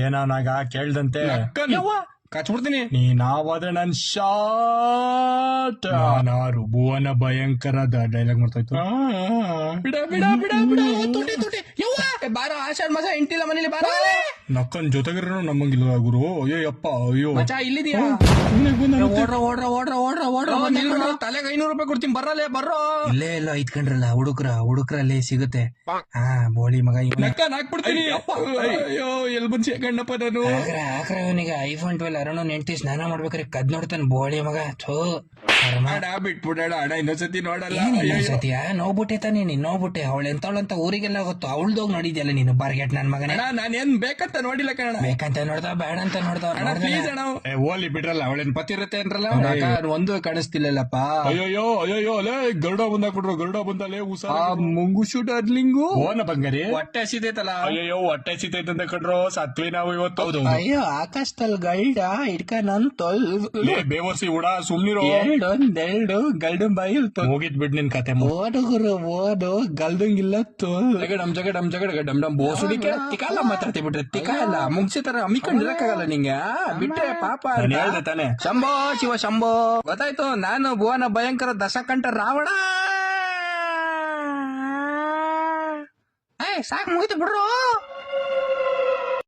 ಏನವನಾಗ ಕೇಳ್ದಂತೆ ಕಚ್ಬಿಡ್ತೀನಿ. ನೀನಾವಾದ್ರೆ ನನ್ ಶಾಟ್ ನಾನಾರು ಭುವನ ಭಯಂಕರ ಡೈಲಾಗ್ ಮಾಡ್ತಾ ಇತ್ತು. ಬಿಡ ಬಿಡ ಬಿಡ ಬಿಡ ತುಟಿ ತುಟಿ ಯವ್ವ ಬಾರ ಆಷಾಢ ಮಾಸ ಎಂಟಿಲ್ಲ ಮನೇಲಿ ಬಾರ. ನಕ್ಕನ್ ಜೊತೆಗಿರೋ ನಮ್ಮಂಗಿಲ್ವ ಗುರು? ಅಯ್ಯಪ್ಪ ಅಯ್ಯೋ ಮಚ ಇಲ್ಲಿದ್ಯಾ? ಓಡ್ರ ಓಡ್ರ ಓಡ್ರ ಓಡ್ರ ಓಡ್ರ ತಲೆಗೆ 500 ರೂಪಾಯಿ ಕೊಡ್ತೀನಿ ಬರ್ರಲ್ಲೇ ಬರ್ರೋ. ಇಲ್ಲೇ ಎಲ್ಲ ಇತ್ಕೊಂಡ್ರಲ್ಲ ಹುಡುಕ್ರಲ್ಲಿ ಸಿಗುತ್ತೆ. ಹಾ ಬೋಳಿ ಮಗ ಹಾಕ್ಬಿಡ್ತೀನಿ. ಅಯ್ಯೋ ಎಲ್ ಬಂದ್ ಸೇಕಣ್ಣಪ್ಪ ನಾನು. ಆಕ್ರ ಇವನಿಗೆ ಐಫೋನ್ 12 ಅರೌಂಡ್ ನೆಂಟಿ ಸ್ನಾನ ಮಾಡ್ಬೇಕಾರೆ ಕದ್ ನೋಡ್ತಾನೆ ಬೋಳಿ ಮಗ. ಥೋ ಬಿಟ್ಬಿಡಾಡ ಅಡ ಇನ್ನೊಂದ್ಸತಿ ನೋಡಲ್ಲ. ಸತಿಯಾ ನೋಡ್ಬಿಟ್ಟೆ ತಾನೆ ನೀನ್ ನೋಡ್ಬಿಟ್ಟೆ. ಅವಳು ಎಂತವಳಂತ ಊರಿಗೆಲ್ಲ ಗೊತ್ತು. ಅವಳ್ದೋಗ್ ನೋಡಿದ್ಯಲ್ಲ ನೀನು ಬಾರ್ಗೆಟ್ ನನ್ ಮಗನ. ನಾನೇನ್ ಬೇಕಂತ ನೋಡಿಲ್ಲ ಕಣ. ಬೇಕಂತ ನೋಡ್ದ ಬೇಡ ಅಂತ ನೋಡ್ದ. ಓಲಿ ಬಿಡ್ರಲ್ಲ ಅವಳೇನ್ ಪತಿ ಇರುತ್ತೆ ಅನ್ರಲ್ಲ. ಒಂದು ಕಾಣಿಸ್ತಿಲ್ಲಪ್ಪ. ಅಯ್ಯೋ ಅಯ್ಯೋ ಅಲ್ಲೇ ಗರುಡ ಬಂದಾಕ್ಬಿಟ್ರು. ಗರುಡ ಬಂದಲ್ಲೇ ಮುಂಗುಶು ಡರ್ಲಿಂಗು ಓನ ಬಂಗಾರಿ ಹೊಟ್ಟೆ ಹಸಿದೈತಲ್ಲ. ಅಯ್ಯೋ ಹೊಟ್ಟೆ ಹಸಿತೈತಂತ ಕಣ್ರೋ ಸತ್ವಿ ನಾವು ಇವತ್ತು. ಅಯ್ಯೋ ಆಕಾಶದಲ್ಲಿ ಗಲ್ಡ ಹಿಡ್ಕ ನನ್ ಬೇವರ್ಸಿ ಉಡ ಸುಮ್ನಿರೋ. ಎರಡು ಗಲ್ಡು ಬಾಯಿ ಹೋಗಿದ್ ಬಿಡ್ ನಿನ್ ಕತೆ. ಓಡುಗುರು ಓದು ಗಲ್ದಂಗಿಲ್ಲ ಡಮ್ ಡಮ್ ಬೋಸುಡಿಕೆ ತಿಕಾಲ ಮಾತಾಡ್ತಿ ಬಿಟ್ರೆ ತಿಕಾಲ ಮುಂಗ್ಸಿ ತರ ಅಮ್ಮಿಕೊಂಡಿರಕ್ಕಾಗಲ್ಲ ನಿಂಗೆ. ಬಿಟ್ರೆ ಪಾಪ ಹೇಳ್ದೆ ತಾನೆ. ಶಂಭೋ ಶಿವ ಶಂಭೋ. ಗೊತ್ತಾಯ್ತು ನಾನು ಭುವನ ಭಯಂಕರ ದಶಕಂಠ ರಾವಣ. ಸಾಕ್ ಮುಗಿತು ಬಿಡ್ರು.